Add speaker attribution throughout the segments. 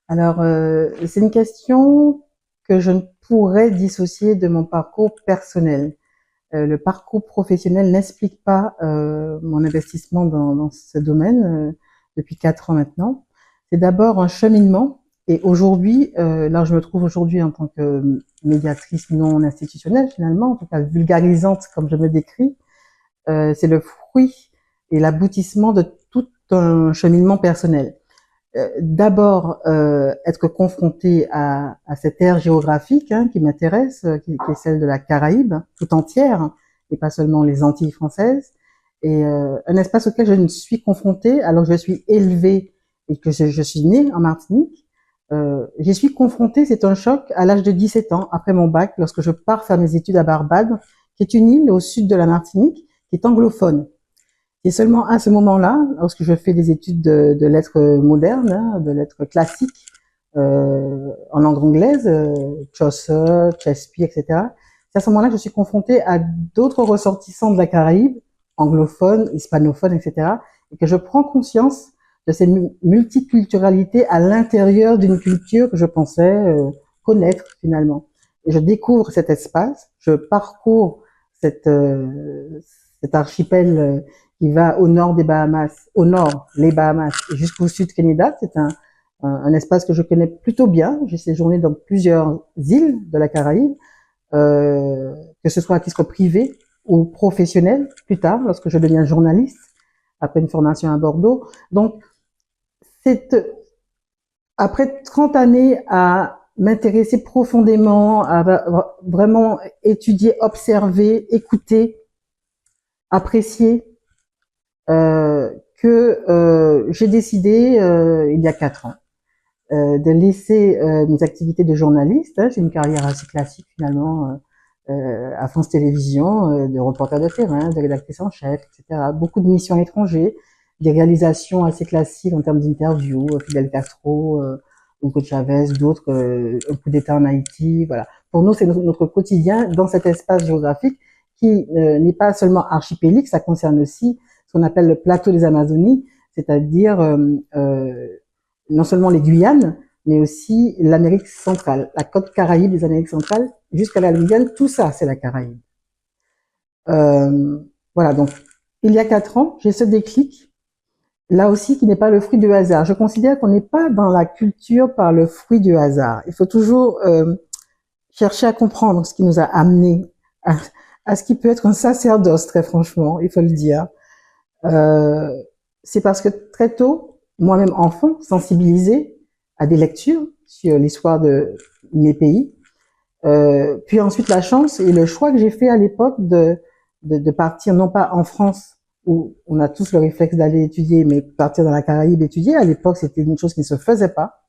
Speaker 1: Alors, c'est une question que je ne pourrais dissocier de mon parcours personnel. Le parcours professionnel n'explique pas mon investissement dans ce domaine depuis 4 ans maintenant. C'est d'abord un cheminement. Et aujourd'hui, là où je me trouve aujourd'hui en tant que médiatrice non institutionnelle, finalement, en tout cas vulgarisante comme je me décris, c'est le fruit et l'aboutissement de tout un cheminement personnel. D'abord être confronté à cette aire géographique qui m'intéresse, qui est celle de la Caraïbe tout entière, et pas seulement les Antilles françaises, et un espace auquel je ne suis confrontée alors que je suis élevée et que je suis née en Martinique. J'y suis confrontée, c'est un choc, à l'âge de 17 ans, après mon bac, lorsque je pars faire mes études à Barbade, qui est une île au sud de la Martinique, qui est anglophone. Et seulement à ce moment-là, lorsque je fais des études de lettres modernes, de lettres classiques en langue anglaise, Chaucer, Shakespeare, etc., c'est à ce moment-là que je suis confrontée à d'autres ressortissants de la Caraïbe, anglophones, hispanophones, etc., et que je prends conscience de cette multiculturalité à l'intérieur d'une culture que je pensais connaître finalement. Et je découvre cet espace, je parcours cet archipel qui va au nord des Bahamas, au nord les Bahamas et jusqu'au sud Trinidad. C'est un espace que je connais plutôt bien. J'ai séjourné dans plusieurs îles de la Caraïbe, que ce soit à titre privé ou professionnel plus tard, lorsque je deviens journaliste, après une formation à Bordeaux. Donc, c'est après 30 années à m'intéresser profondément, à vraiment étudier, observer, écouter, apprécier, que j'ai décidé il y a 4 ans de laisser mes activités de journaliste. J'ai une carrière assez classique finalement à France Télévisions, de reporter de terrain, de rédactrice en chef, etc. Beaucoup de missions à l'étranger, des réalisations assez classiques en termes d'interviews, Fidel Castro, Hugo Chavez, d'autres, un coup d'État en Haïti, voilà. Pour nous, c'est notre quotidien dans cet espace géographique qui n'est pas seulement archipélique, ça concerne aussi ce qu'on appelle le plateau des Amazonies, c'est-à-dire non seulement les Guyanes, mais aussi l'Amérique centrale, la côte Caraïbe des Amériques centrales, jusqu'à la Guyane, tout ça, c'est la Caraïbe. Euh, voilà, donc, il y a 4 ans, j'ai ce déclic, là aussi, qui n'est pas le fruit du hasard. Je considère qu'on n'est pas dans la culture par le fruit du hasard. Il faut toujours chercher à comprendre ce qui nous a amené à ce qui peut être un sacerdoce, très franchement, il faut le dire. Euh, c'est parce que très tôt, moi-même enfant, sensibilisée à des lectures sur l'histoire de mes pays, puis ensuite la chance et le choix que j'ai fait à l'époque de partir non pas en France où on a tous le réflexe d'aller étudier, mais partir dans la Caraïbe étudier. À l'époque, c'était une chose qui ne se faisait pas.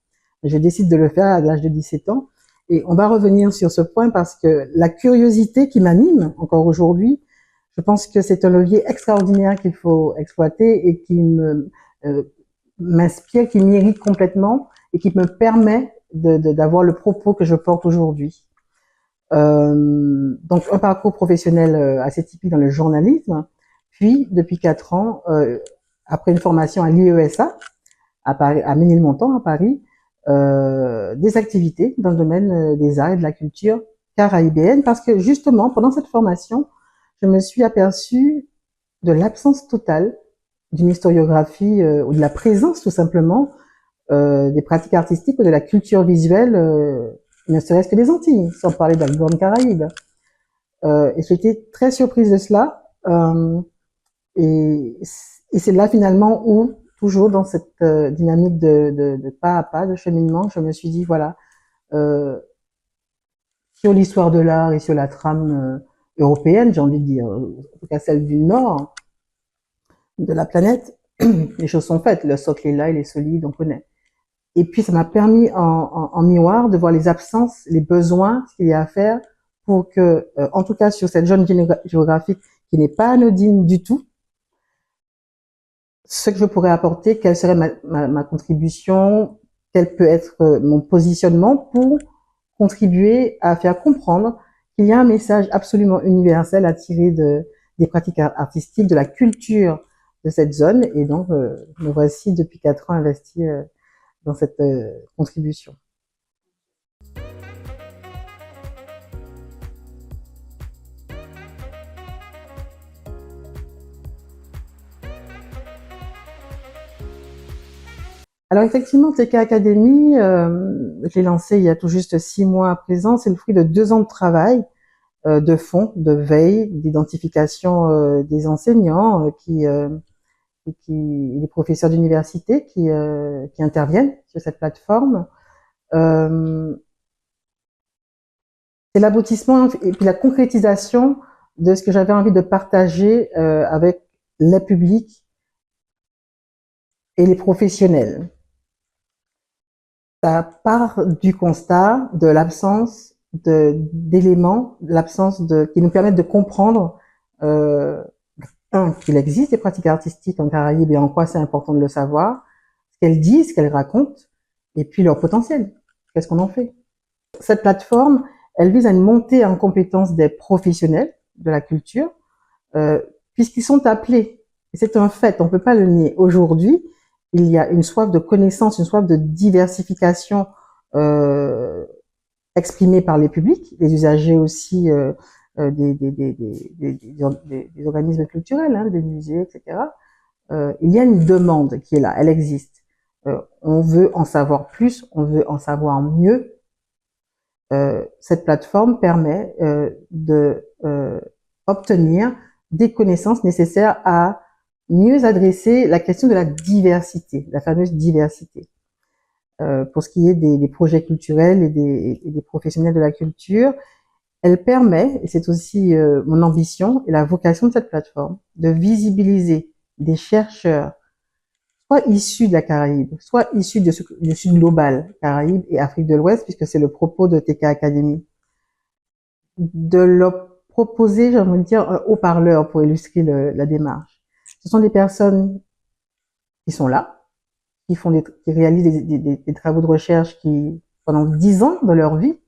Speaker 1: Je décide de le faire à l'âge de 17 ans. Et on va revenir sur ce point parce que la curiosité qui m'anime encore aujourd'hui, je pense que c'est un levier extraordinaire qu'il faut exploiter et qui m'inspire, qui m'irrite complètement et qui me permet d'avoir le propos que je porte aujourd'hui. Donc un parcours professionnel assez typique dans le journalisme, puis depuis 4 ans, après une formation à l'IESA, à Paris, à Ménilmontant, à Paris, des activités dans le domaine des arts et de la culture caraïbéenne, parce que justement, pendant cette formation, je me suis aperçue de l'absence totale d'une historiographie ou de la présence tout simplement des pratiques artistiques ou de la culture visuelle, ne serait-ce que des Antilles, sans parler de la Grande Caraïbe. Et j'étais très surprise de cela. Et, et c'est là finalement où, toujours dans cette dynamique de pas à pas, de cheminement, je me suis dit, voilà, euh, sur l'histoire de l'art et sur la trame européenne, j'ai envie de dire, en tout cas celle du nord de la planète, les choses sont faites, le socle est là, il est solide, on connaît. Et puis ça m'a permis en miroir de voir les absences, les besoins, ce qu'il y a à faire pour que, en tout cas sur cette zone géographique qui n'est pas anodine du tout, ce que je pourrais apporter, quelle serait ma contribution, quel peut être mon positionnement pour contribuer à faire comprendre qu'il y a un message absolument universel à tirer des pratiques artistiques, de la culture de cette zone. Et donc, me voici depuis 4 ans investi dans cette contribution. Alors effectivement, TK Academy, je l'ai lancé il y a tout juste 6 mois à présent. C'est le fruit de 2 ans de travail, de fond, de veille, d'identification des enseignants les professeurs d'université qui interviennent sur cette plateforme. C'est l'aboutissement et puis la concrétisation de ce que j'avais envie de partager avec les publics et les professionnels. Ça part du constat de l'absence d'éléments, qui nous permettent de comprendre qu'il existe des pratiques artistiques en Caraïbes et en quoi c'est important de le savoir, ce qu'elles disent, ce qu'elles racontent, et puis leur potentiel. Qu'est-ce qu'on en fait? Cette plateforme, elle vise à une montée en compétence des professionnels de la culture, puisqu'ils sont appelés. Et c'est un fait, on ne peut pas le nier. Aujourd'hui, il y a une soif de connaissance, une soif de diversification exprimée par les publics, les usagers aussi des organismes culturels, hein, des musées, etc. Il y a une demande qui est là, elle existe. On veut en savoir plus, on veut en savoir mieux. Cette plateforme permet de obtenir des connaissances nécessaires à mieux adresser la question de la diversité, la fameuse diversité. Pour ce qui est des projets culturels et des professionnels de la culture, elle permet, et c'est aussi mon ambition et la vocation de cette plateforme, de visibiliser des chercheurs, soit issus de la Caraïbe, soit issus du Sud global, Caraïbes et Afrique de l'Ouest, puisque c'est le propos de TK Academy, de leur proposer, j'ai envie de dire, un haut-parleur pour illustrer la démarche. Ce sont des personnes qui sont là, qui réalisent des travaux de recherche pendant 10 ans de leur vie,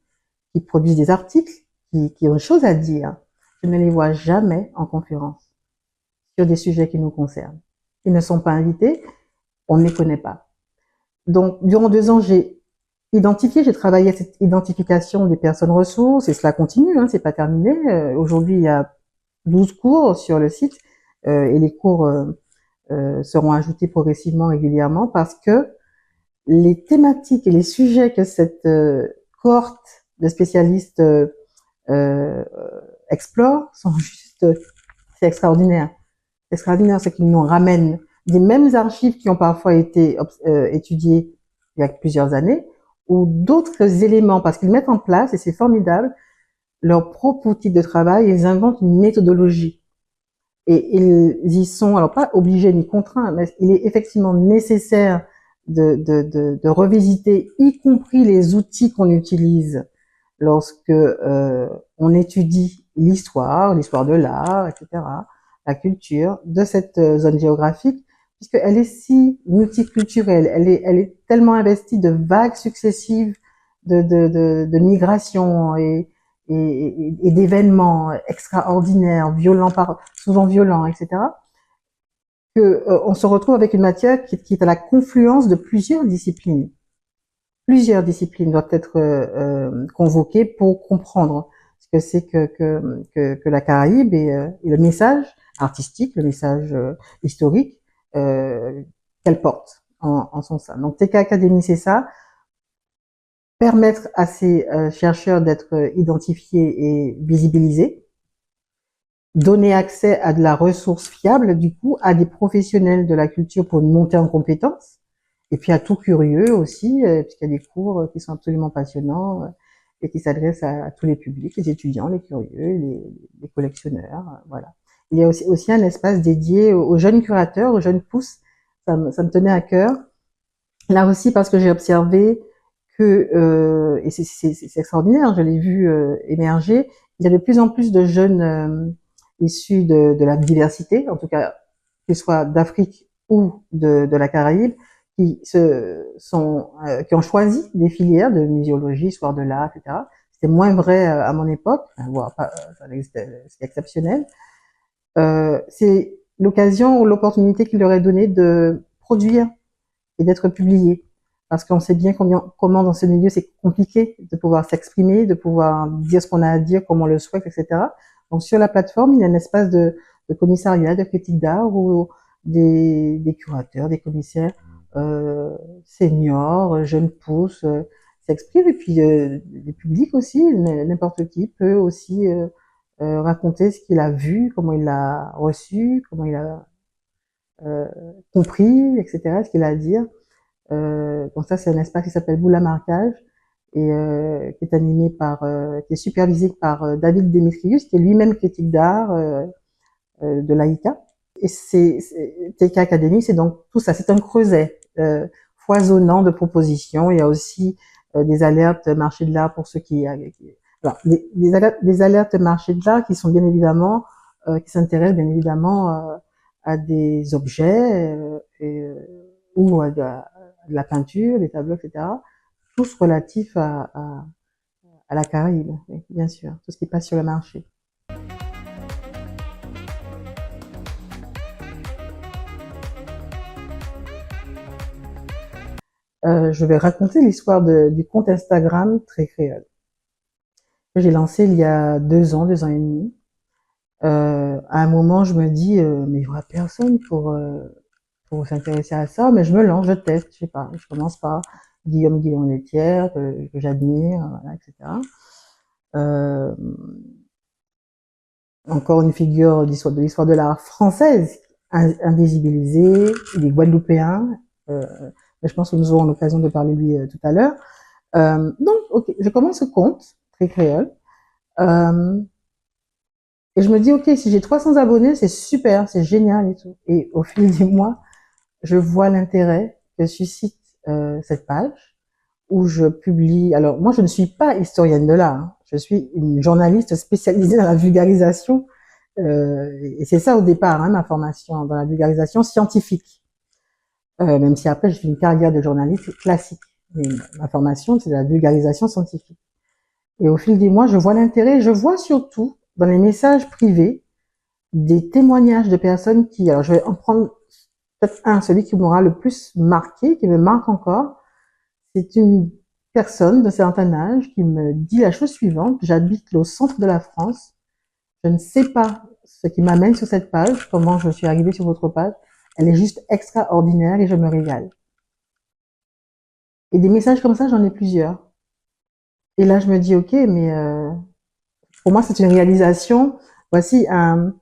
Speaker 1: qui produisent des articles, qui ont des choses à dire. Je ne les vois jamais en conférence sur des sujets qui nous concernent. Ils ne sont pas invités, on ne les connaît pas. Donc, durant 2 ans, j'ai travaillé à cette identification des personnes ressources, et cela continue, hein, c'est pas terminé. Aujourd'hui, il y a 12 cours sur le site, et les cours seront ajoutés progressivement, régulièrement, parce que les thématiques et les sujets que cette cohorte de spécialistes explore sont juste, c'est extraordinaire. C'est extraordinaire, c'est qu'ils nous ramènent des mêmes archives qui ont parfois été étudiées il y a plusieurs années, ou d'autres éléments, parce qu'ils mettent en place, et c'est formidable, leur propre outil de travail, ils inventent une méthodologie. Et ils y sont, alors pas obligés ni contraints, mais il est effectivement nécessaire de revisiter, y compris les outils qu'on utilise lorsque on étudie l'histoire de l'art, etc., la culture de cette zone géographique, puisqu'elle est si multiculturelle, elle est tellement investie de vagues successives de migrations et d'événements extraordinaires, souvent violents, etc., que on se retrouve avec une matière qui est à la confluence de plusieurs disciplines. Plusieurs disciplines doivent être convoquées pour comprendre ce que c'est que la Caraïbe et le message artistique, le message historique qu'elle porte en son sein. Donc TK Academy, c'est ça, permettre à ces chercheurs d'être identifiés et visibilisés, donner accès à de la ressource fiable, du coup, à des professionnels de la culture pour une montée en compétences, et puis à tout curieux aussi, puisqu'il y a des cours qui sont absolument passionnants et qui s'adressent à tous les publics, les étudiants, les curieux, les collectionneurs, voilà. Il y a aussi un espace dédié aux jeunes curateurs, aux jeunes pousses. Ça me tenait à cœur. Là aussi, parce que j'ai observé que, et c'est extraordinaire, je l'ai vu émerger, il y a de plus en plus de jeunes issus de la diversité, en tout cas, qu'ils soient d'Afrique ou de la Caraïbe, qui ont choisi des filières de muséologie, histoire de l'art, etc. C'était moins vrai à mon époque, voire pas, c'est exceptionnel. C'est l'occasion ou l'opportunité qu'il leur est donnée de produire et d'être publiés. parce qu'on sait bien comment dans ce milieu c'est compliqué de pouvoir s'exprimer, de pouvoir dire ce qu'on a à dire, comme on le souhaite, etc. Donc sur la plateforme, il y a un espace de commissariat, de critique d'art où des curateurs, des commissaires seniors, jeunes pousses s'expriment, et puis le public aussi, n'importe qui peut aussi raconter ce qu'il a vu, comment il l'a reçu, comment il a euh, compris, etc., ce qu'il a à dire. Donc ça, c'est un espace qui s'appelle Boula Marquage et qui est animé par, qui est supervisé par David Demetrius, qui est lui-même critique d'art de l'AICA. Et c'est TK Academy, c'est donc tout ça, c'est un creuset foisonnant de propositions. Il y a aussi des alertes marché de l'art pour ceux alors, des alertes marché de l'art qui sont bien évidemment, qui s'intéressent bien évidemment à des objets ou à de la peinture, des tableaux, etc. Tous relatifs à la Caraïbe, oui, bien sûr, tout ce qui passe sur le marché. Je vais raconter l'histoire du compte Instagram Très Créole, que j'ai lancé il y a 2 ans et demi. À un moment, je me dis, mais il y aura personne pour s'intéresser à ça, mais je me lance, je teste, je sais pas, je commence par Guillaume Letière, que j'admire, voilà, etc. Euh, Encore une figure de l'histoire de l'art française, invisibilisée, il est guadeloupéen, mais je pense que nous aurons l'occasion de parler de lui tout à l'heure. Donc, ok, je commence ce compte, Très Créole, et je me dis, ok, si j'ai 300 abonnés, c'est super, c'est génial et tout. Et au fil des mois, je vois l'intérêt que suscite cette page, où je publie. Alors, moi, je ne suis pas historienne de l'art, hein. Je suis une journaliste spécialisée dans la vulgarisation, et c'est ça au départ, hein, ma formation, dans la vulgarisation scientifique. Même si après, j'ai fait une carrière de journaliste classique. Mais ma formation, c'est de la vulgarisation scientifique. Et au fil des mois, je vois l'intérêt. Je vois surtout dans les messages privés des témoignages de personnes qui, alors je vais en prendre peut-être celui qui m'aura le plus marqué, qui me marque encore. C'est une personne de certain âge qui me dit la chose suivante: j'habite au centre de la France, je ne sais pas ce qui m'amène sur cette page, comment je suis arrivée sur votre page, elle est juste extraordinaire et je me régale. Et des messages comme ça, j'en ai plusieurs. Et là, je me dis, ok, mais pour moi, c'est une réalisation. Voici une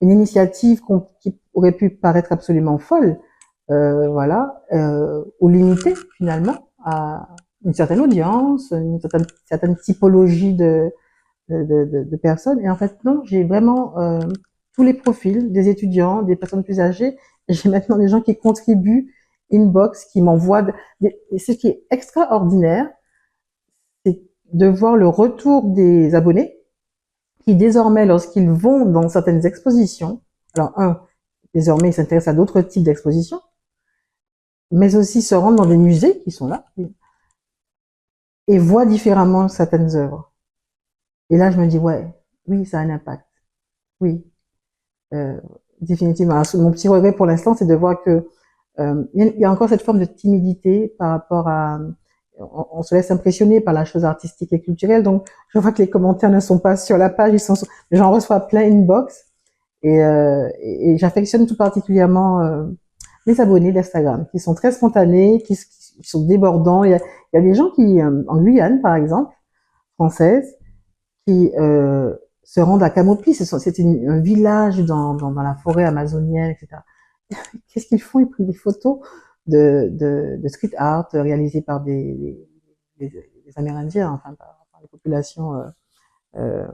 Speaker 1: initiative qui aurait pu paraître absolument folle, voilà, ou limitée finalement à une certaine audience, une certaine typologie de personnes. Et en fait, non, j'ai vraiment tous les profils, des étudiants, des personnes plus âgées. Et j'ai maintenant des gens qui contribuent inbox, qui m'envoient. Et ce qui est extraordinaire, c'est de voir le retour des abonnés qui désormais, lorsqu'ils vont dans certaines expositions, alors désormais ils s'intéressent à d'autres types d'expositions, mais aussi se rendent dans des musées qui sont là et voient différemment certaines œuvres. Et là, je me dis, ouais, oui, ça a un impact. Oui, euh, définitivement. Alors, mon petit regret pour l'instant, c'est de voir que il y a encore cette forme de timidité par rapport à on se laisse impressionner par la chose artistique et culturelle. Donc, je vois que les commentaires ne sont pas sur la page, j'en reçois plein inbox. Et j'affectionne tout particulièrement les abonnés d'Instagram, qui sont très spontanés, qui sont débordants. Il y a des gens qui, en Guyane par exemple, française, qui se rendent à Camopi, c'est un village dans la forêt amazonienne, etc. Qu'est-ce qu'ils font? Ils prennent des photos de street art réalisées par des Amérindiens, enfin par les populations euh,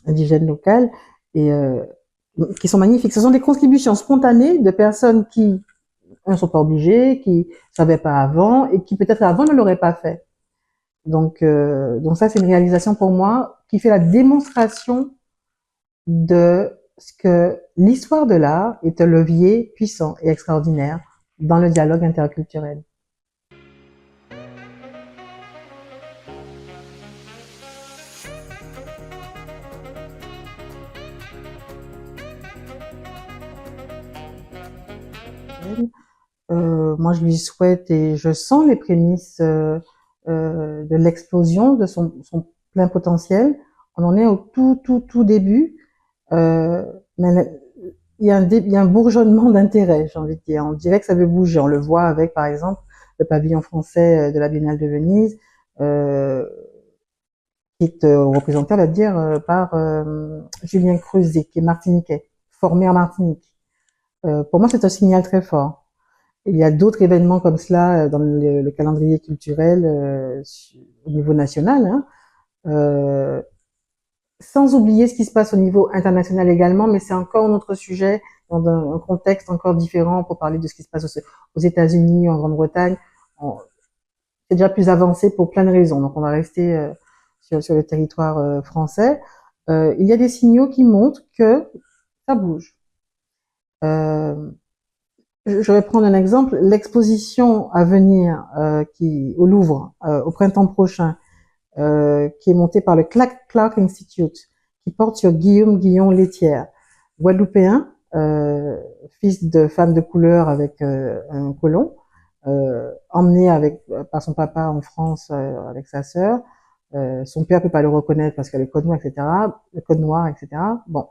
Speaker 1: indigènes locales, et qui sont magnifiques. Ce sont des contributions spontanées de personnes qui ne sont pas obligées, qui ne savaient pas avant, et qui peut-être avant ne l'auraient pas fait. Donc ça, c'est une réalisation pour moi qui fait la démonstration de ce que l'histoire de l'art est un levier puissant et extraordinaire dans le dialogue interculturel. moi je lui souhaite et je sens les prémices de l'explosion de son plein potentiel. On en est au tout début, mais il y a un bourgeonnement d'intérêt, j'ai envie de dire. On dirait que ça veut bouger. On le voit avec, par exemple, le pavillon français de la Biennale de Venise, qui est représenté, on va dire, par Julien Creuset, qui est martiniquais, formé en Martinique. Pour moi, c'est un signal très fort. Il y a d'autres événements comme cela dans le calendrier culturel au niveau national, hein, euh, sans oublier ce qui se passe au niveau international également, mais c'est encore un autre sujet, dans un contexte encore différent pour parler de ce qui se passe aux États-Unis, en Grande-Bretagne. C'est déjà plus avancé pour plein de raisons, donc on va rester sur le territoire français. Il y a des signaux qui montrent que ça bouge. Je vais prendre un exemple. L'exposition à venir au Louvre au printemps prochain, qui est montée par le Clark Institute, qui porte sur Guillaume Guillon Lethière, guadeloupéen, fils de femme de couleur avec un colon, emmené par son papa en France avec sa sœur. Son père peut pas le reconnaître parce qu'il y a le code noir, etc. Le code noir, etc. Bon,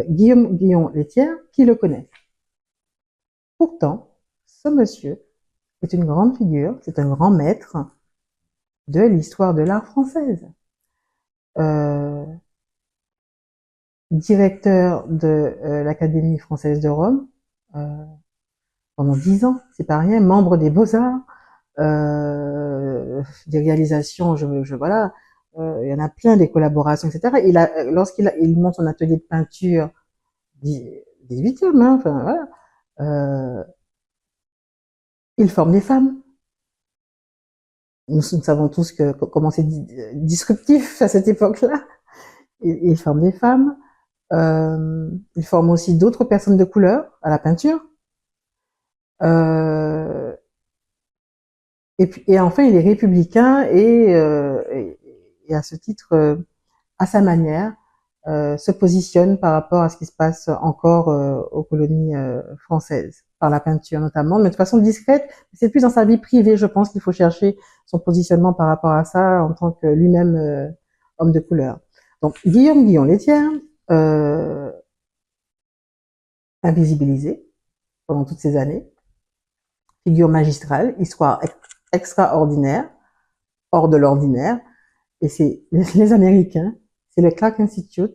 Speaker 1: Guillaume Guillon Lethière, qui le connaît? Pourtant, ce monsieur est une grande figure, c'est un grand maître de l'histoire de l'art française. Euh, Directeur de l'Académie française de Rome pendant 10 ans, c'est pas rien, membre des Beaux-Arts, des réalisations, voilà, il y en a plein, des collaborations, etc. Il monte son atelier de peinture 18e, hein, enfin voilà, il forme des femmes. Nous savons tous comment c'est disruptif à cette époque-là. Il forme des femmes. Il forme aussi d'autres personnes de couleur à la peinture. Et enfin, il est républicain et à ce titre, à sa manière, se positionne par rapport à ce qui se passe encore aux colonies françaises, par la peinture notamment, mais de façon discrète. C'est plus dans sa vie privée, je pense qu'il faut chercher son positionnement par rapport à ça en tant que lui-même homme de couleur. Donc Guillaume Guillon Lethière, invisibilisé pendant toutes ces années, figure magistrale, histoire extraordinaire, hors de l'ordinaire, et c'est les Américains, c'est le Clark Institute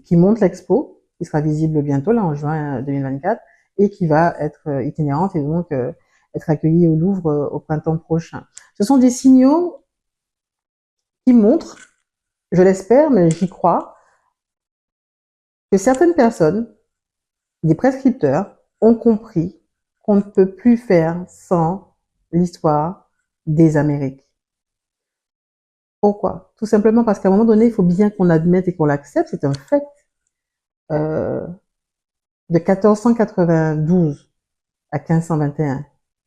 Speaker 1: qui monte l'expo, qui sera visible bientôt, là, en juin 2024, et qui va être itinérante et donc être accueillie au Louvre au printemps prochain. Ce sont des signaux qui montrent, je l'espère, mais j'y crois, que certaines personnes, des prescripteurs, ont compris qu'on ne peut plus faire sans l'histoire des Amériques. Pourquoi? Tout simplement parce qu'à un moment donné, il faut bien qu'on admette et qu'on l'accepte, c'est un fait. De 1492 à 1521,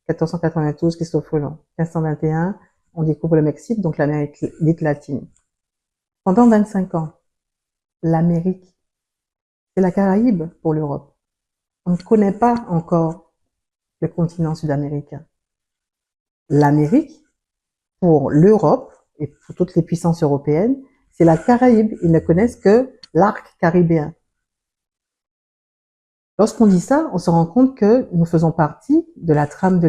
Speaker 1: 1492, Christophe Colomb, 1521, on découvre le Mexique, donc l'Amérique dite latine. Pendant 25 ans, l'Amérique, c'est la Caraïbe pour l'Europe. On ne connaît pas encore le continent sud-américain. L'Amérique, pour l'Europe et pour toutes les puissances européennes, c'est la Caraïbe. Ils ne connaissent que l'arc caribéen. Lorsqu'on dit ça, on se rend compte que nous faisons partie de la trame de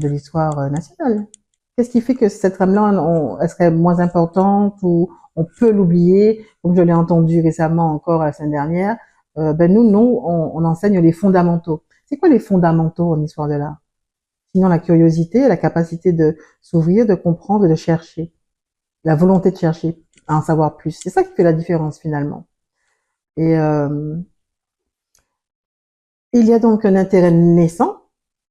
Speaker 1: l'histoire nationale. Qu'est-ce qui fait que cette trame-là, elle serait moins importante ou on peut l'oublier, comme je l'ai entendu récemment encore la semaine dernière? Nous, on enseigne les fondamentaux. C'est quoi les fondamentaux en histoire de l'art? Sinon la curiosité, la capacité de s'ouvrir, de comprendre, de chercher, la volonté de chercher, à en savoir plus. C'est ça qui fait la différence finalement. Et il y a donc un intérêt naissant,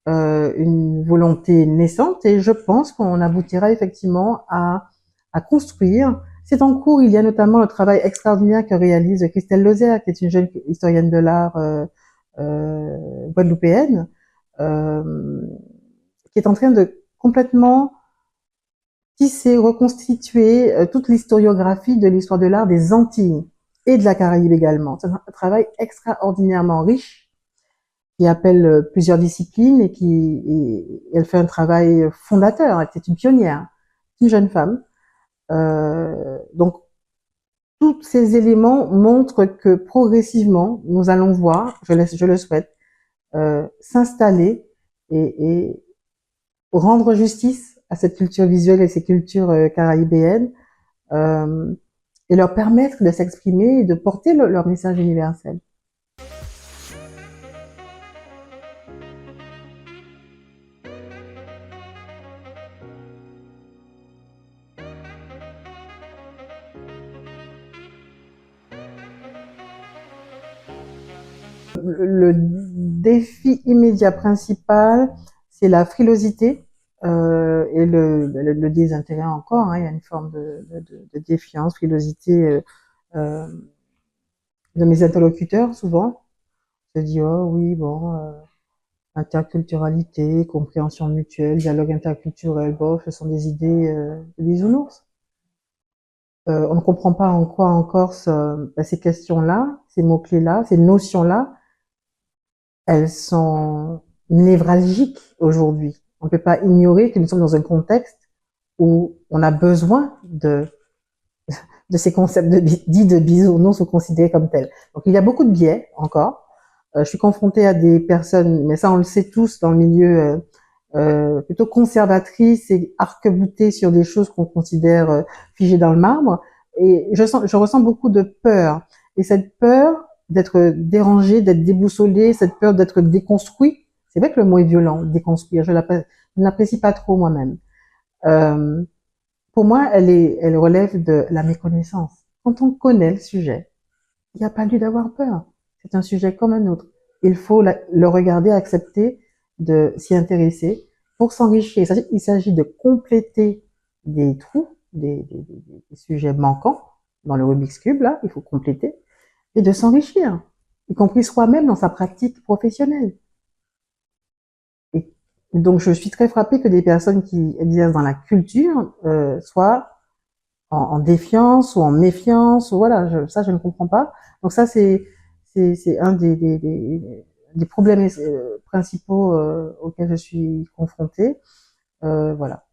Speaker 1: une volonté naissante, et je pense qu'on aboutira effectivement à construire. C'est en cours, il y a notamment le travail extraordinaire que réalise Christelle Lozère, qui est une jeune historienne de l'art guadeloupéenne, qui est en train de complètement tisser, reconstituer toute l'historiographie de l'histoire de l'art des Antilles et de la Caraïbe également. C'est un travail extraordinairement riche qui appelle plusieurs disciplines et elle fait un travail fondateur. Elle était une pionnière, une jeune femme. Donc tous ces éléments montrent que progressivement, nous allons voir, je le souhaite, s'installer et rendre justice à cette culture visuelle et ces cultures caribéennes euh, et leur permettre de s'exprimer et de porter leur message universel. Le défi immédiat principal, c'est la frilosité et le désintérêt encore. Hein, il y a une forme de défiance, frilosité euh, de mes interlocuteurs souvent. Je dis oh oui bon, interculturalité, compréhension mutuelle, dialogue interculturel, bof, ce sont des idées de bisounours. On ne comprend pas en quoi encore ces questions-là, ces mots-clés-là, ces notions-là, elles sont névralgiques aujourd'hui. On ne peut pas ignorer que nous sommes dans un contexte où on a besoin de ces concepts dits de bisounours ou considérés comme tels. Donc il y a beaucoup de biais encore. Je suis confrontée à des personnes, mais ça on le sait tous dans le milieu plutôt conservatrices et arc-boutées sur des choses qu'on considère figées dans le marbre. Et je ressens beaucoup de peur. Et cette peur d'être dérangé, d'être déboussolé, cette peur d'être déconstruit. C'est vrai que le mot est violent, déconstruire. Je ne l'apprécie pas trop moi-même. Euh, pour moi, elle relève de la méconnaissance. Quand on connaît le sujet, il n'y a pas lieu d'avoir peur. C'est un sujet comme un autre. Il faut le regarder, accepter de s'y intéresser pour s'enrichir. Il s'agit de compléter des trous, des sujets manquants dans le Rubik's Cube, là, il faut compléter, et de s'enrichir, y compris soi-même dans sa pratique professionnelle. Et donc, je suis très frappée que des personnes qui exercent dans la culture soient en défiance ou en méfiance, ou voilà, ça je ne comprends pas. Donc ça c'est un des problèmes principaux auxquels je suis confrontée. Voilà.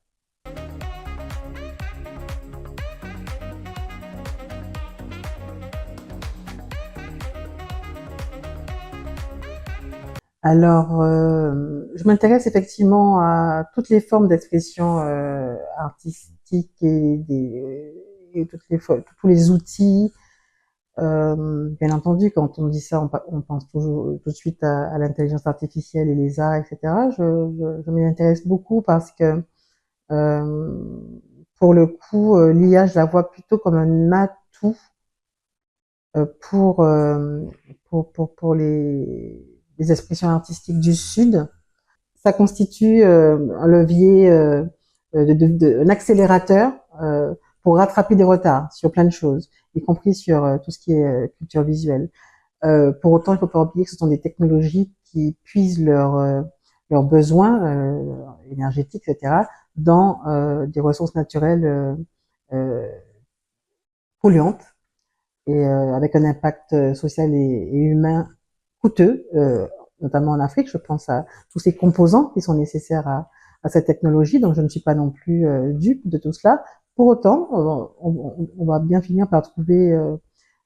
Speaker 1: Alors, je m'intéresse effectivement à toutes les formes d'expression artistique et tous les outils. Bien entendu, quand on dit ça, on pense toujours tout de suite à l'intelligence artificielle et les arts, etc. Je m'y intéresse beaucoup parce que euh, pour le coup, l'IA, je la vois plutôt comme un atout euh, pour, euh, pour les expressions artistiques du Sud. Ça constitue un levier, un accélérateur pour rattraper des retards sur plein de choses, y compris sur tout ce qui est culture visuelle. Pour autant, il ne faut pas oublier que ce sont des technologies qui puisent leurs besoins énergétiques, etc., dans des ressources naturelles euh, polluantes et avec un impact social et humain coûteux, notamment en Afrique. Je pense à tous ces composants qui sont nécessaires à cette technologie, donc je ne suis pas non plus dupe de tout cela. Pour autant, on va bien finir par trouver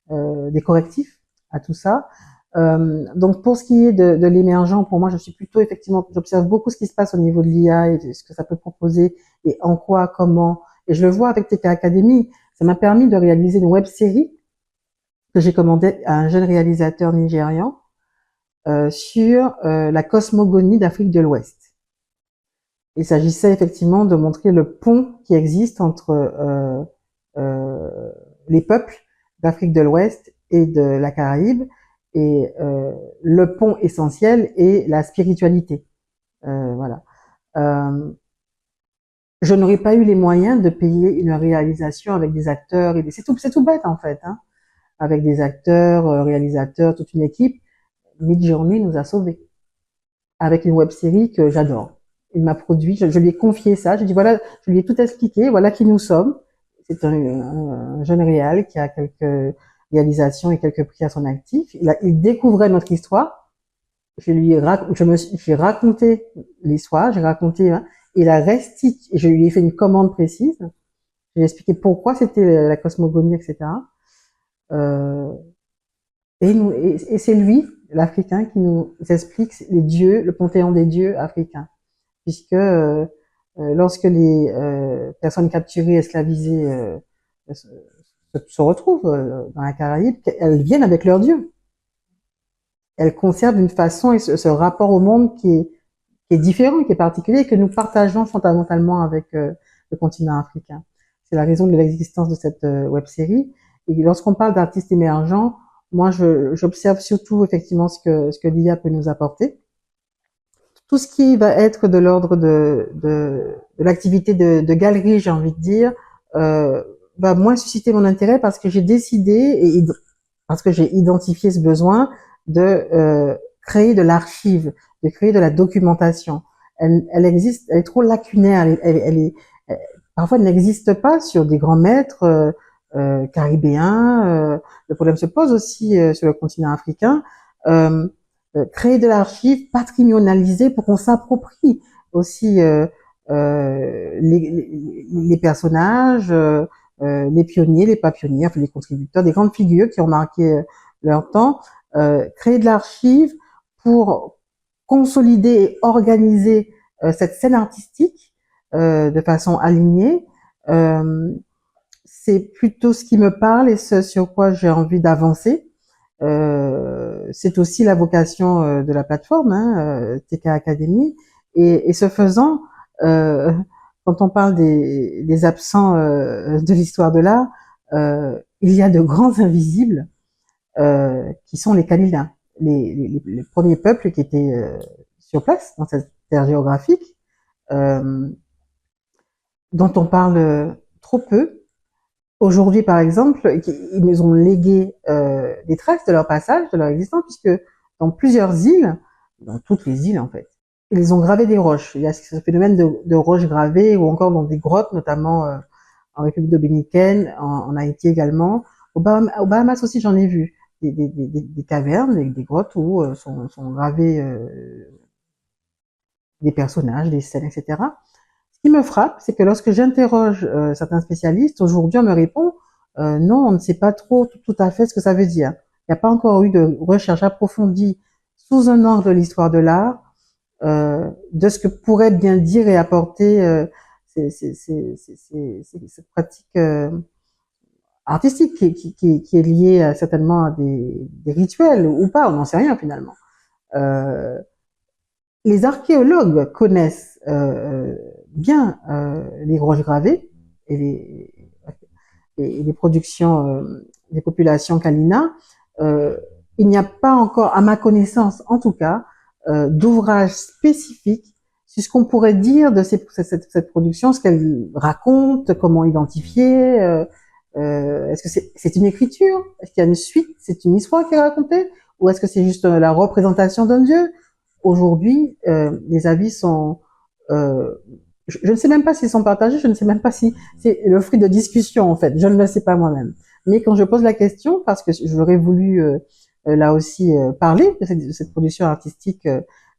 Speaker 1: des correctifs à tout ça. Donc pour ce qui est de l'émergent, pour moi, je suis plutôt effectivement, j'observe beaucoup ce qui se passe au niveau de l'IA et ce que ça peut proposer et en quoi, comment. Et je le vois avec TK Academy. Ça m'a permis de réaliser une web série que j'ai commandée à un jeune réalisateur nigérian sur la cosmogonie d'Afrique de l'Ouest. Il s'agissait effectivement de montrer le pont qui existe entre les peuples d'Afrique de l'Ouest et de la Caraïbe, et le pont essentiel est la spiritualité. Voilà. Euh, je n'aurais pas eu les moyens de payer une réalisation avec des acteurs et c'est tout bête en fait, hein, avec des acteurs, réalisateurs, toute une équipe. Midjourney nous a sauvés avec une web série que j'adore. Il m'a produit, je lui ai confié ça, je dis voilà, je lui ai tout expliqué, voilà qui nous sommes. C'est un jeune réal qui a quelques réalisations et quelques prix à son actif. Il découvrait notre histoire j'ai raconté l'histoire, j'ai raconté, hein, il a restitué, je lui ai fait une commande précise. J'ai expliqué pourquoi c'était la cosmogonie, etc. Euh, et c'est lui, l'Africain, qui nous explique les dieux, le panthéon des dieux africains, puisque lorsque les personnes capturées, esclavisées se retrouvent dans la Caraïbe, elles viennent avec leurs dieux. Elles conservent une façon et ce rapport au monde qui est différent, qui est particulier, que nous partageons fondamentalement avec le continent africain. C'est la raison de l'existence de cette web-série. Et lorsqu'on parle d'artistes émergents, moi, j'observe surtout effectivement ce que l'IA peut nous apporter. Tout ce qui va être de l'ordre de l'activité de galerie, j'ai envie de dire, va moins susciter mon intérêt parce que j'ai décidé et parce que j'ai identifié ce besoin de créer de l'archive, de créer de la documentation. Elle existe, elle est trop lacunaire, parfois elle n'existe pas sur des grands maîtres caribéens. Le problème se pose aussi sur le continent africain. Créer de l'archive patrimonialisée pour qu'on s'approprie aussi les personnages, les pionniers, les pas pionniers, enfin les contributeurs, des grandes figures qui ont marqué leur temps, créer de l'archive pour consolider et organiser cette scène artistique de façon alignée. C'est plutôt ce qui me parle et ce sur quoi j'ai envie d'avancer. C'est aussi la vocation de la plateforme, hein, TK Academy. Et ce faisant, quand on parle des absents de l'histoire de l'art, il y a de grands invisibles qui sont les Kalina, les premiers peuples qui étaient sur place dans cette terre géographique, euh, dont on parle trop peu. Aujourd'hui, par exemple, ils nous ont légué des traces de leur passage, de leur existence, puisque dans plusieurs îles, dans toutes les îles en fait, ils ont gravé des roches. Il y a ce phénomène de roches gravées, ou encore dans des grottes, notamment en République dominicaine, en Haïti également. Aux Bahamas aussi, j'en ai vu des cavernes, des grottes où sont gravés des personnages, des scènes, etc. Ce qui me frappe, c'est que lorsque j'interroge certains spécialistes, aujourd'hui on me répond non, on ne sait pas trop tout à fait ce que ça veut dire. Il n'y a pas encore eu de recherche approfondie sous un angle de l'histoire de l'art, de ce que pourrait bien dire et apporter cette pratique artistique qui est liée certainement à des rituels ou pas, on n'en sait rien finalement. Euh, les archéologues connaissent bien les roches gravées et les productions des populations Kalina. Il n'y a pas encore, à ma connaissance en tout cas, d'ouvrage spécifique sur ce qu'on pourrait dire de cette production, ce qu'elle raconte, comment identifier. Est-ce que c'est une écriture? Est-ce qu'il y a une suite? C'est une histoire qui est racontée? Ou est-ce que c'est juste la représentation d'un dieu? Aujourd'hui, les avis sont... je ne sais même pas s'ils sont partagés, je ne sais même pas si c'est le fruit de discussion, en fait. Je ne le sais pas moi-même. Mais quand je pose la question, parce que j'aurais voulu là aussi parler de cette production artistique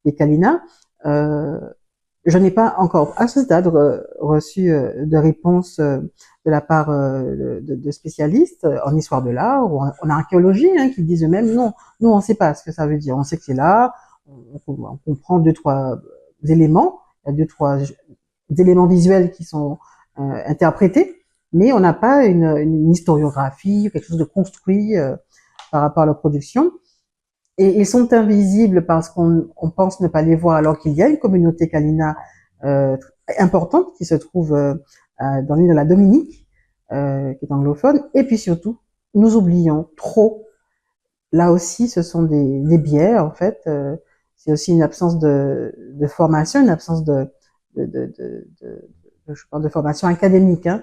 Speaker 1: des Kalina, je n'ai pas encore à ce stade reçu de réponse de la part de spécialistes en histoire de l'art ou en archéologie hein, qui disent eux-mêmes non, nous on ne sait pas ce que ça veut dire. On sait que c'est là, on comprend deux trois éléments, il y a deux trois éléments visuels qui sont interprétés, mais on n'a pas une historiographie, quelque chose de construit par rapport à la production. Et ils sont invisibles parce qu'on pense ne pas les voir, alors qu'il y a une communauté Kalina importante qui se trouve dans l'île de la Dominique, qui est anglophone. Et puis surtout, nous oublions trop. Là aussi, ce sont des biais, en fait. C'est aussi une absence de formation, une absence je parle de formation académique. Hein.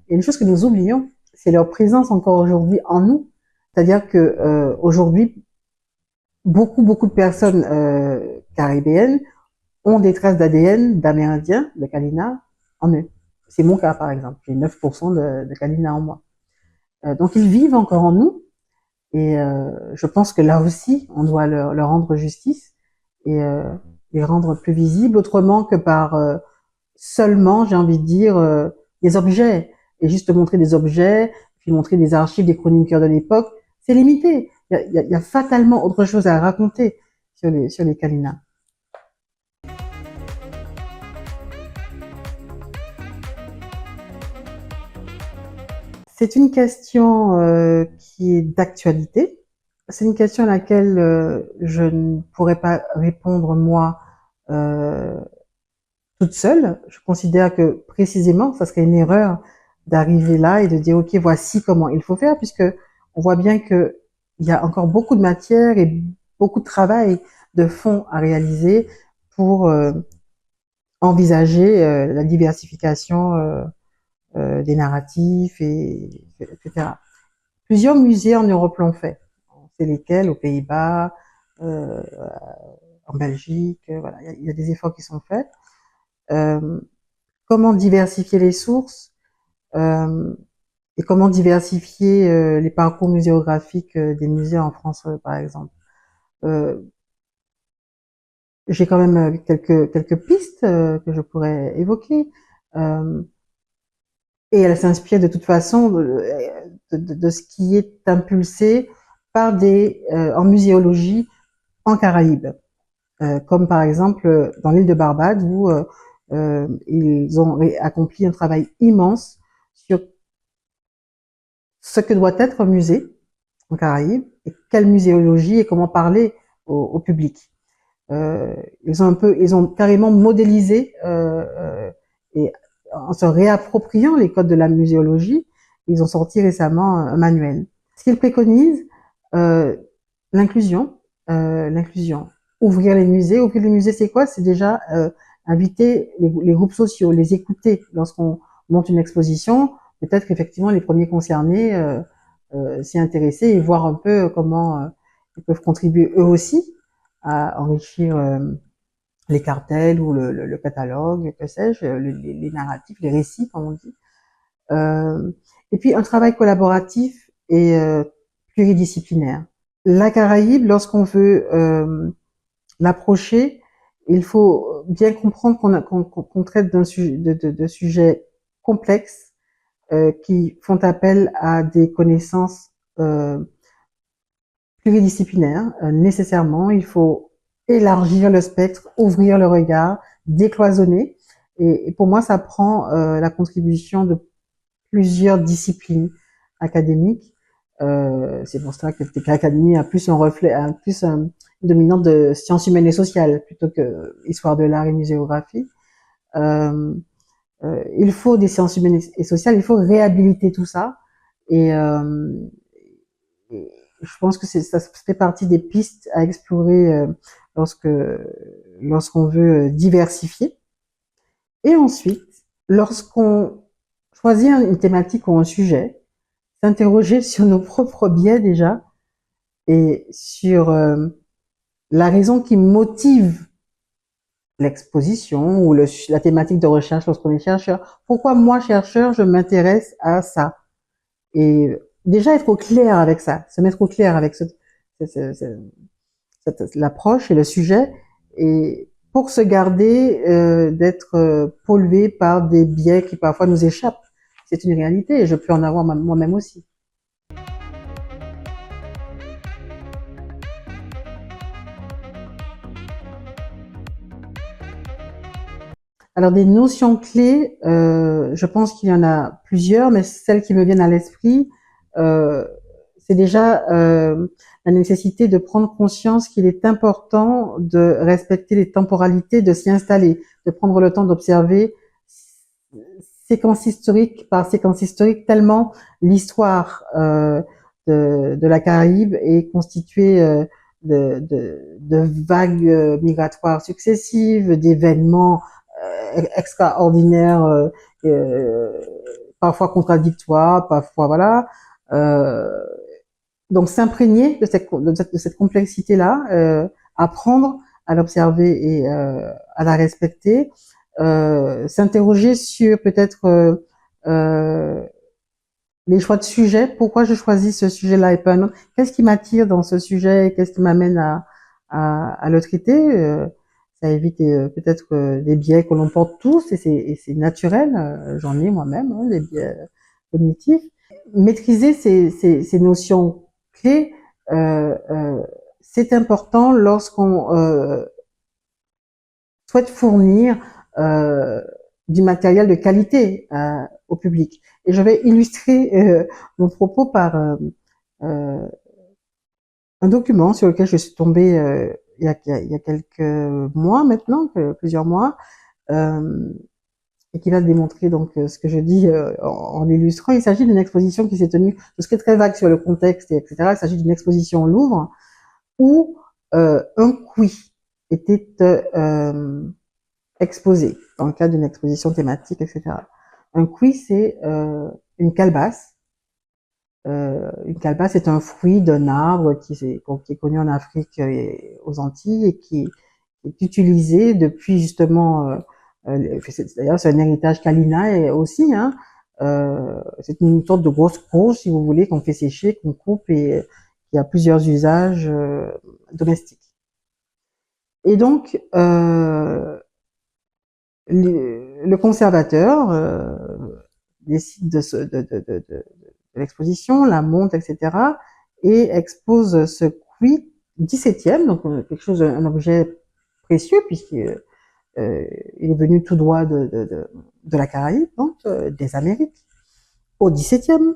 Speaker 1: Et une chose que nous oublions, c'est leur présence encore aujourd'hui en nous. C'est-à-dire que aujourd'hui, beaucoup de personnes caribéennes ont des traces d'ADN d'Amérindiens, de Kalina, en eux. C'est mon cas, par exemple. J'ai 9% de Kalina en moi. Donc, ils vivent encore en nous. Et je pense que là aussi, on doit leur rendre justice et les rendre plus visibles, autrement que par seulement, j'ai envie de dire, des objets. Et juste montrer des objets, puis montrer des archives des chroniqueurs de l'époque, c'est limité. Il y a fatalement autre chose à raconter sur les Kalina. C'est une question qui est d'actualité. C'est une question à laquelle je ne pourrais pas répondre moi euh, toute seule. Je considère que précisément, ça serait une erreur d'arriver là et de dire ok, voici comment il faut faire, puisque on voit bien que il y a encore beaucoup de matière et beaucoup de travail de fond à réaliser pour envisager la diversification des narratifs etc. Plusieurs musées en Europe l'ont fait. C'est lesquels? Aux Pays-Bas, euh, en Belgique, voilà, il y a des efforts qui sont faits. Euh, comment diversifier les sources et comment diversifier les parcours muséographiques des musées en France, par exemple. Euh, j'ai quand même quelques pistes que je pourrais évoquer. Euh, et elle s'inspire de toute façon de ce qui est impulsé par en muséologie en Caraïbes. Comme par exemple dans l'île de Barbade où ils ont accompli un travail immense sur ce que doit être un musée en Caraïbes et quelle muséologie et comment parler au public. Ils ont carrément modélisé et en se réappropriant les codes de la muséologie, ils ont sorti récemment un manuel. Ce qu'ils préconisent, euh, l'inclusion, l'inclusion. Ouvrir les musées, c'est quoi? C'est déjà inviter les groupes sociaux, les écouter lorsqu'on monte une exposition. Peut-être qu'effectivement les premiers concernés s'y intéresser et voir un peu comment ils peuvent contribuer eux aussi à enrichir les cartels ou le catalogue, que sais-je, les narratifs, les récits, comme on dit. Euh, et puis un travail collaboratif et pluridisciplinaire. La Caraïbe, lorsqu'on veut l'approcher, il faut bien comprendre qu'on traite de sujets complexes qui font appel à des connaissances pluridisciplinaires. Nécessairement, il faut élargir le spectre, ouvrir le regard, décloisonner. Et pour moi, ça prend la contribution de plusieurs disciplines académiques. C'est pour ça que l'académie a plus un reflet, a plus une dominante de sciences humaines et sociales plutôt que histoire de l'art et muséographie. Euh, il faut des sciences humaines et sociales, il faut réhabiliter tout ça. Et, et je pense que ça fait partie des pistes à explorer lorsque lorsqu'on veut diversifier. Et ensuite, lorsqu'on choisit une thématique ou un sujet, s'interroger sur nos propres biais déjà et sur la raison qui motive l'exposition ou la thématique de recherche lorsqu'on est chercheur. Pourquoi moi, chercheur, je m'intéresse à ça? Et déjà être au clair avec ça, se mettre au clair avec l'approche et le sujet, et pour se garder d'être pollué par des biais qui parfois nous échappent. C'est une réalité et je peux en avoir moi-même aussi. Alors des notions clés, je pense qu'il y en a plusieurs, mais celles qui me viennent à l'esprit, euh, c'est déjà la nécessité de prendre conscience qu'il est important de respecter les temporalités, de s'y installer, de prendre le temps d'observer séquence historique par séquence historique, tellement l'histoire de la Caraïbe est constituée de vagues migratoires successives, d'événements extraordinaires, euh, parfois contradictoires, parfois voilà. Euh, donc s'imprégner de cette complexité-là, apprendre à l'observer et à la respecter, s'interroger sur peut-être les choix de sujets, pourquoi je choisis ce sujet-là et pas un autre, qu'est-ce qui m'attire dans ce sujet, qu'est-ce qui m'amène à le traiter. Ça évite peut-être des biais que l'on porte tous et c'est naturel, j'en ai moi-même, hein, des biais cognitifs. Maîtriser ces notions clés, c'est important lorsqu'on souhaite fournir euh, du matériel de qualité au public. Et je vais illustrer mon propos par euh, un document sur lequel je suis tombée il y a quelques mois maintenant, plusieurs mois, euh, et qui va démontrer donc ce que je dis en illustrant. Il s'agit d'une exposition qui s'est tenue, tout ce qui est très vague sur le contexte, etc. Il s'agit d'une exposition au Louvre où un QI était exposé dans le cadre d'une exposition thématique, etc. Un QI, c'est une calebasse. Une calebasse est un fruit d'un arbre qui est connu en Afrique et aux Antilles et qui est utilisé depuis justement. D'ailleurs, c'est un héritage Kalina aussi. Hein, c'est une sorte de grosse courge, si vous voulez, qu'on fait sécher, qu'on coupe et qui a plusieurs usages domestiques. Et donc, le conservateur décide de l'exposition, la monte, etc., et expose ce cuit 17e, donc quelque chose, un objet précieux, puisqu'il il est venu tout droit de la Caraïbe, donc des Amériques, au 17e,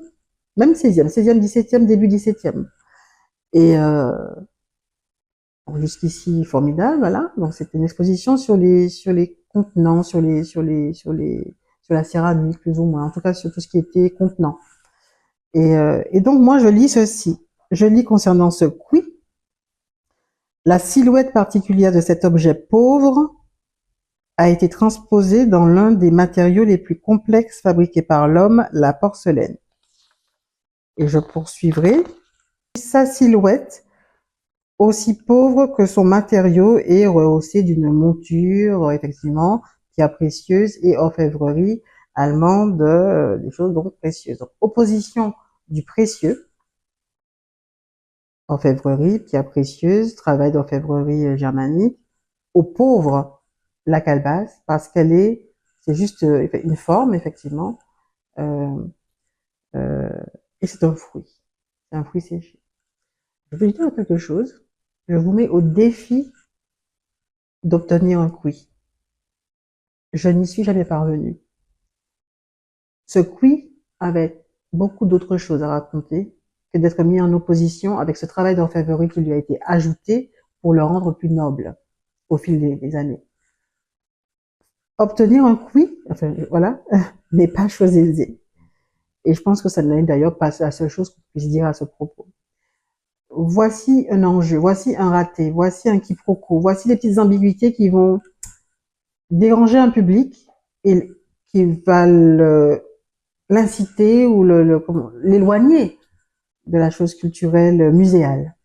Speaker 1: même 16e, 16e, 17e, début 17e. Et jusqu'ici, formidable, voilà. Donc c'était une exposition sur les contenants, sur la céramique, plus ou moins, en tout cas sur tout ce qui était contenant. Et donc moi je lis ceci. Je lis concernant ce cuit, la silhouette particulière de cet objet pauvre a été transposée dans l'un des matériaux les plus complexes fabriqués par l'homme, la porcelaine. Et je poursuivrai. Sa silhouette, aussi pauvre que son matériau, est rehaussée d'une monture, effectivement, pierre précieuse et orfèvrerie allemande, des choses donc précieuses. Donc, opposition du précieux, orfèvrerie, pierre précieuse, travail d'orfèvrerie germanique, au pauvre, la calebasse, parce c'est juste une forme, effectivement, euh, euh, et c'est un fruit. C'est un fruit séché. Je vais vous dire quelque chose. Je vous mets au défi d'obtenir un QI. Je n'y suis jamais parvenue. Ce QI avait beaucoup d'autres choses à raconter que d'être mis en opposition avec ce travail d'orfèvrerie qui lui a été ajouté pour le rendre plus noble au fil des années. Obtenir un QI, enfin voilà, n'est pas chose aisée. Et je pense que ça n'est d'ailleurs pas la seule chose qu'on puisse dire à ce propos. Voici un enjeu, voici un raté, voici un quiproquo, voici des petites ambiguïtés qui vont déranger un public et qui va l'inciter ou l'éloigner de la chose culturelle muséale.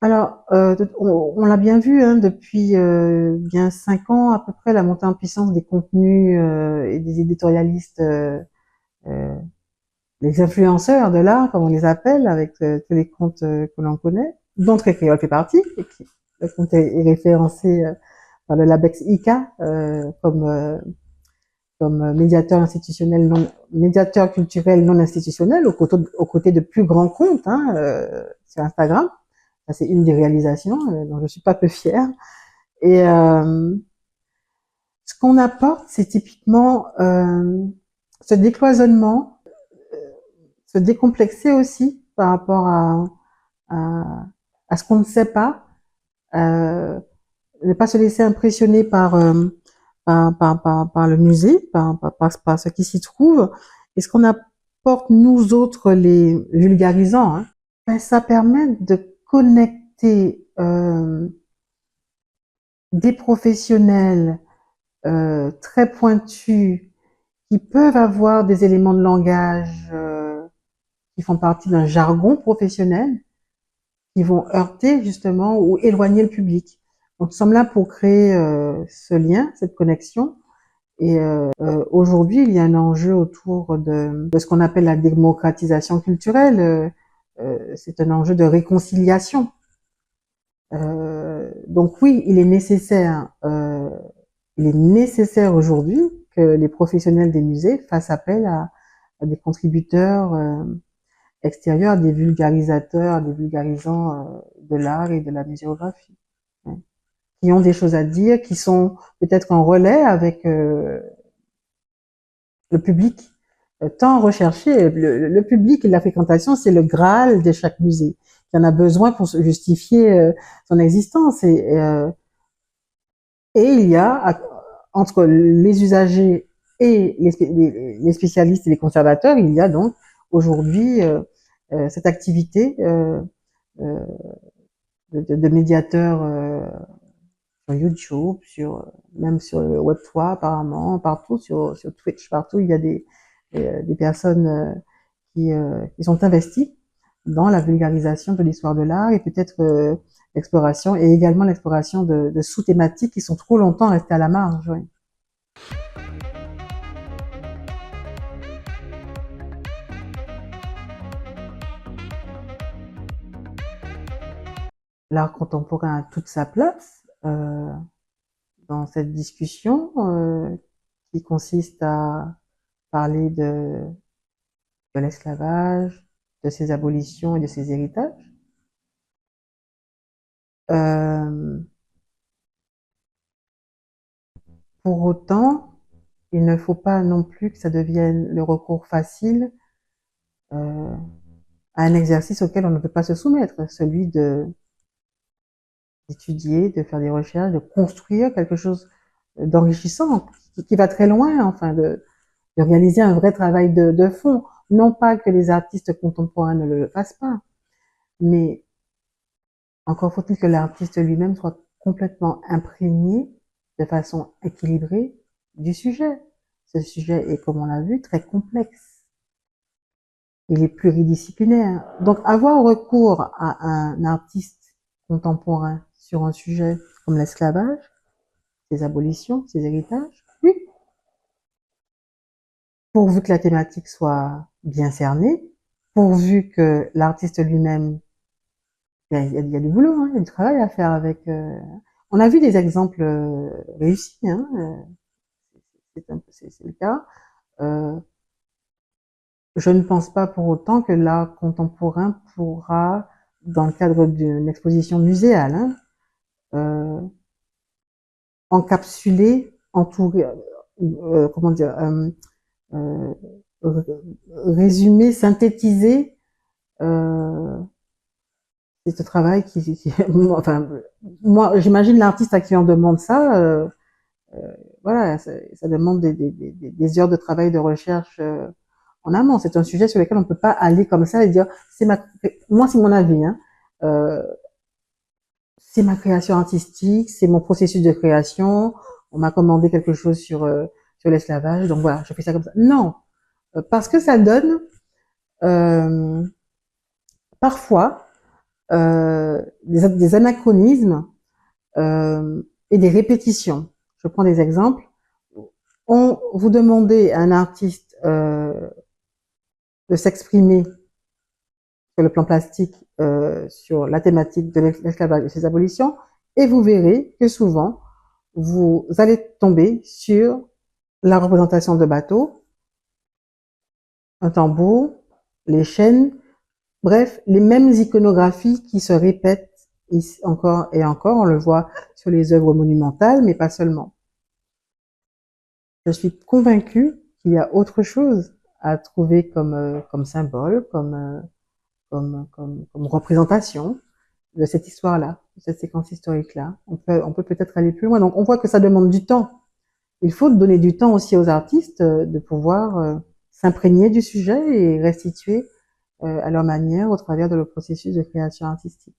Speaker 1: Alors, on l'a bien vu hein, depuis bien 5 ans à peu près, la montée en puissance des contenus et des éditorialistes, euh, les influenceurs de l'art, comme on les appelle, avec tous les comptes que l'on connaît, dont Trécréole fait partie, et qui, le compte est référencé par le Labex ICA comme médiateur institutionnel médiateur culturel non institutionnel aux côtés de plus grands comptes hein, sur Instagram. Ça, c'est une des réalisations dont je suis pas peu fière. Et ce qu'on apporte, c'est typiquement ce décloisonnement, se décomplexer aussi par rapport à, à ce qu'on ne sait pas, ne pas se laisser impressionner par le musée, par ce qui s'y trouve. Et ce qu'on apporte, nous autres, les vulgarisants, hein, ben, ça permet de connecter des professionnels très pointus qui peuvent avoir des éléments de langage qui font partie d'un jargon professionnel, qui vont heurter justement ou éloigner le public. Donc, nous sommes là pour créer ce lien, cette connexion. Et aujourd'hui, il y a un enjeu autour de ce qu'on appelle la démocratisation culturelle. C'est un enjeu de réconciliation. Donc oui, il est nécessaire aujourd'hui que les professionnels des musées fassent appel à des contributeurs extérieurs, des vulgarisateurs, des vulgarisants de l'art et de la muséographie, hein, qui ont des choses à dire, qui sont peut-être en relais avec le public tant recherché. Le public et la fréquentation, c'est le Graal de chaque musée. Il en a besoin pour justifier son existence. Et il y a, entre les usagers et les spécialistes et les conservateurs, il y a donc aujourd'hui cette activité de médiateur sur YouTube, même sur le Web3 apparemment, partout, sur Twitch, partout, il y a des personnes qui sont investies dans la vulgarisation de l'histoire de l'art et peut-être l'exploration et également l'exploration de sous-thématiques qui sont trop longtemps restées à la marge. Oui. L'art contemporain a toute sa place dans cette discussion qui consiste à parler de l'esclavage, de ses abolitions et de ses héritages. Pour autant, il ne faut pas non plus que ça devienne le recours facile à un exercice auquel on ne peut pas se soumettre, celui d'étudier, de faire des recherches, de construire quelque chose d'enrichissant, qui va très loin, enfin, de réaliser un vrai travail de fond. Non pas que les artistes contemporains ne le fassent pas, mais encore faut-il que l'artiste lui-même soit complètement imprégné de façon équilibrée du sujet. Ce sujet est, comme on l'a vu, très complexe. Il est pluridisciplinaire. Donc, avoir recours à un artiste contemporain sur un sujet comme l'esclavage, ses abolitions, ses héritages, oui, pourvu que la thématique soit bien cernée, pourvu que l'artiste lui-même, il y a du boulot, hein, il y a du travail à faire avec. On a vu des exemples réussis, hein, c'est le cas. Je ne pense pas pour autant que l'art contemporain pourra, dans le cadre d'une exposition muséale, hein, encapsuler, entourer, comment dire, euh, résumer, synthétiser c'est ce travail enfin, moi, j'imagine l'artiste à qui on demande ça, voilà, ça demande des heures de travail, de recherche en amont. C'est un sujet sur lequel on ne peut pas aller comme ça et dire, moi, c'est mon avis, hein, euh, c'est ma création artistique, c'est mon processus de création. On m'a commandé quelque chose sur l'esclavage, donc voilà, je fais ça comme ça. Non, parce que ça donne euh, parfois des anachronismes et des répétitions. Je prends des exemples. Vous demandez à un artiste de s'exprimer sur le plan plastique sur la thématique de l'esclavage et ses abolitions, et vous verrez que souvent, vous allez tomber sur la représentation de bateaux, un tambour, les chaînes, bref, les mêmes iconographies qui se répètent encore et encore. On le voit sur les œuvres monumentales, mais pas seulement. Je suis convaincue qu'il y a autre chose à trouver comme symbole, comme représentation de cette histoire-là, de cette séquence historique-là. On peut peut-être aller plus loin. Donc, on voit que ça demande du temps. Il faut donner du temps aussi aux artistes de pouvoir s'imprégner du sujet et restituer à leur manière au travers de le processus de création artistique.